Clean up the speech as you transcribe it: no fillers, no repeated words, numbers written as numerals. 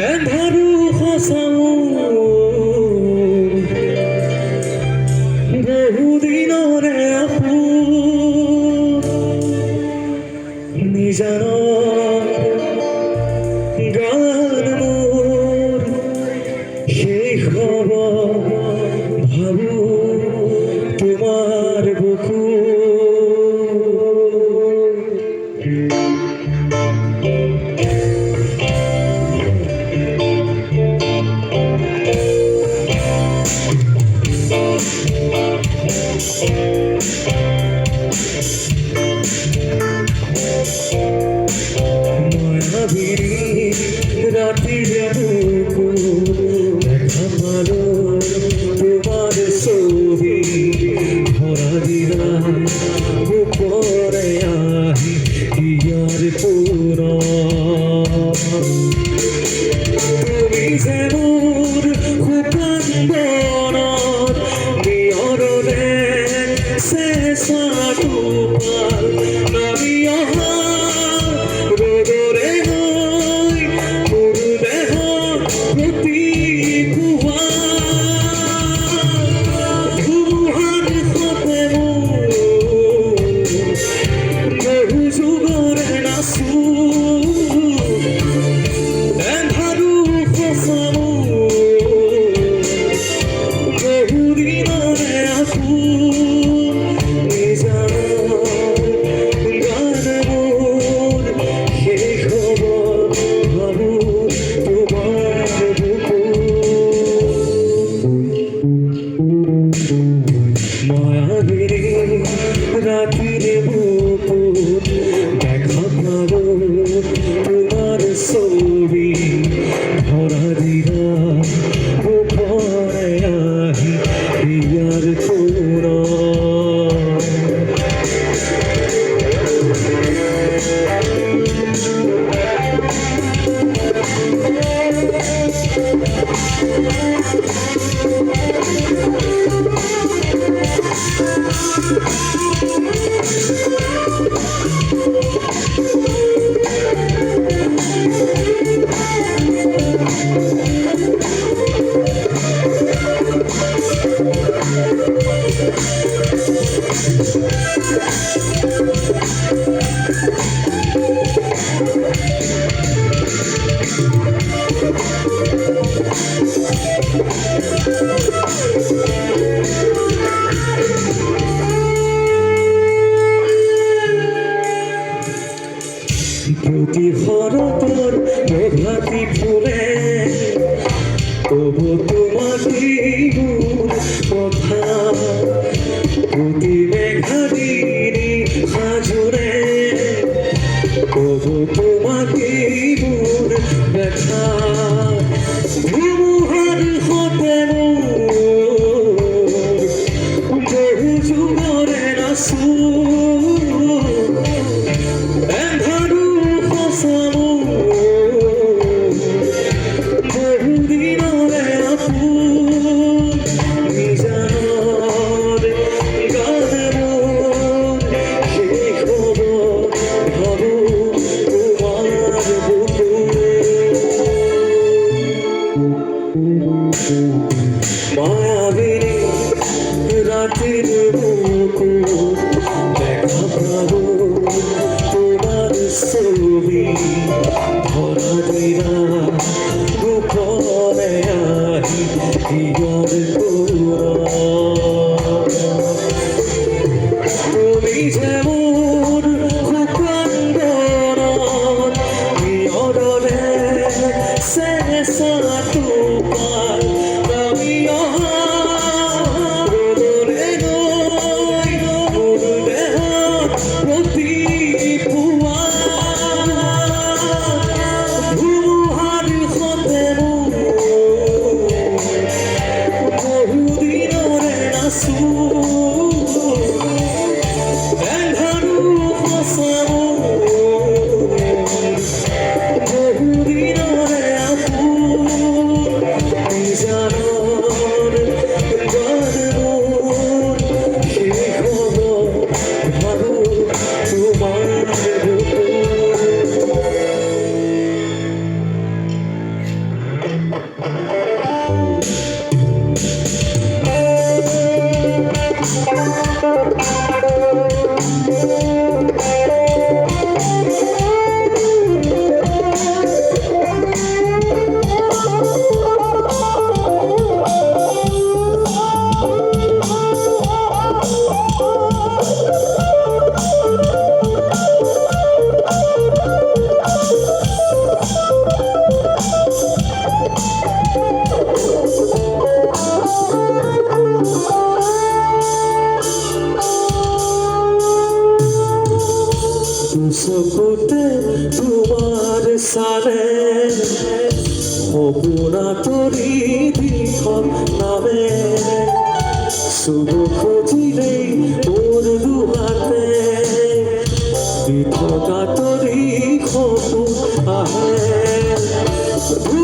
এন্ধাৰু সঁচাও বহুদিনৰে নিজান গান মোৰ শেষ হ'ব ভাবো তোমাৰ বুকু রাতিরে বুকু দেখা পালো তোমার ছবি ভরা দিলা উপরে আহি ইয়ার পুরা তুমি যে মোর শুকান বনত নিয়ৰৰে চেঁচা টোপাল নামি অহা ৰ'দৰে গৈ মোৰ দেহত প্ৰতিপুৱা ধুমুহাৰ সতে মোৰ বহু যুগৰে নাচো এন্ধাৰু সঁচাও বহুদিনৰে রাতিরে বুকুত দেখা পালো তোমার ছবি ভরা দিলা উপরে আহি ইয়ার পুরা প্রতি শৰতৰ প্ৰভাতী ফুলে কব তোমাকে মোৰ কথা প্ৰতি মেঘাদিনী সাজোৰে কব তোমাকে মোৰ ব্যথা ধুমুহাৰ সতে মোৰ বহু যুগৰে নাচো মায়াবিনী রাতের বুকু দেখা পাবো তোমার ছবি ভরা দিলা উপরে আহি ইয়ার পুরা তুমি যে মোর শুকান বনত নিয়ৰৰে চেঁচা টোপাল নামি অহা ৰ'দৰে গৈ মোৰ দেহত প্ৰতিপুৱা চকুতে তোমাৰ চালে সপোনা তৰি দিশত নামে চুব খুজিলেই মোৰ দুহাতে দি থকা তৰি সপোন আহে